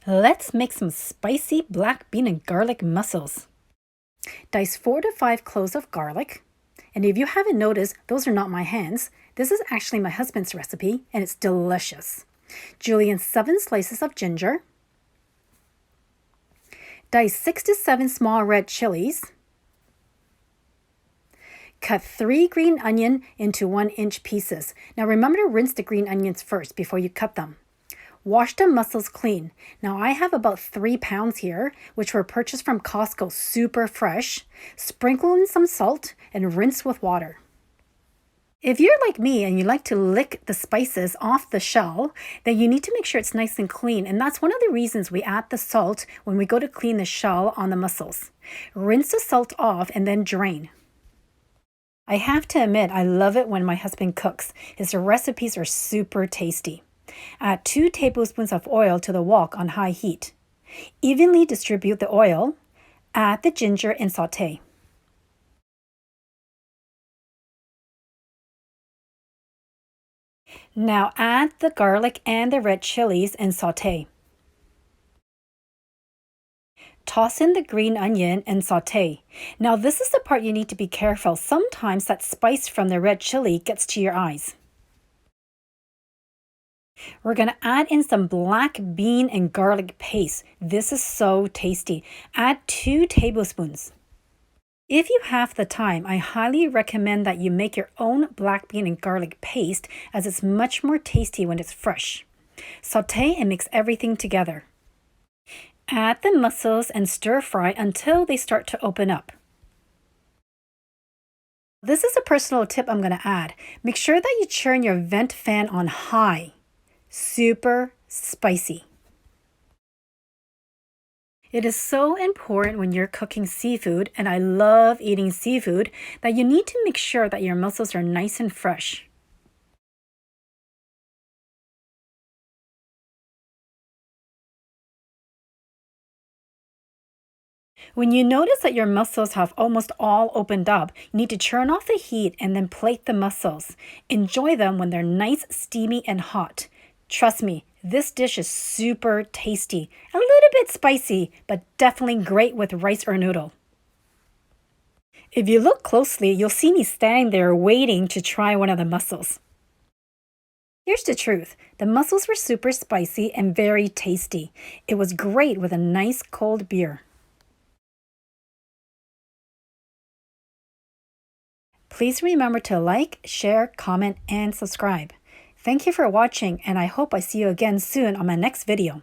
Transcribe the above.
Let's make some spicy black bean and garlic mussels. Dice 4 to 5 cloves of garlic. And if you haven't noticed, those are not my hands. This is actually my husband's recipe, and it's delicious. Julienne 7 slices of ginger. Dice 6 to 7 small red chilies. Cut 3 green onion into 1-inch pieces. Now remember to rinse the green onions first before you cut them. Wash the mussels clean. Now I have about 3 pounds here, which were purchased from Costco, super fresh. Sprinkle in some salt and rinse with water. If you're like me and you like to lick the spices off the shell, then you need to make sure it's nice and clean. And that's one of the reasons we add the salt when we go to clean the shell on the mussels. Rinse the salt off and then drain. I have to admit, I love it when my husband cooks. His recipes are super tasty. Add 2 tablespoons of oil to the wok on high heat. Evenly distribute the oil. Add the ginger and saute. Now add the garlic and the red chilies and saute. Toss in the green onion and saute. Now this is the part you need to be careful. Sometimes that spice from the red chili gets to your eyes. We're going to add in some black bean and garlic paste. This is so tasty. Add 2 tablespoons. If you have the time, I highly recommend that you make your own black bean and garlic paste, as it's much more tasty when it's fresh. Saute and mix everything together. Add the mussels and stir fry until they start to open up. This is a personal tip I'm going to add. Make sure that you turn your vent fan on high. Super spicy. It is so important when you're cooking seafood, and I love eating seafood, that you need to make sure that your mussels are nice and fresh. When you notice that your mussels have almost all opened up, you need to turn off the heat and then plate the mussels. Enjoy them when they're nice, steamy, and hot. Trust me, this dish is super tasty, a little bit spicy, but definitely great with rice or noodle. If you look closely, you'll see me standing there waiting to try one of the mussels. Here's the truth. The mussels were super spicy and very tasty. It was great with a nice cold beer. Please remember to like, share, comment, and subscribe. Thank you for watching, and I hope I see you again soon on my next video.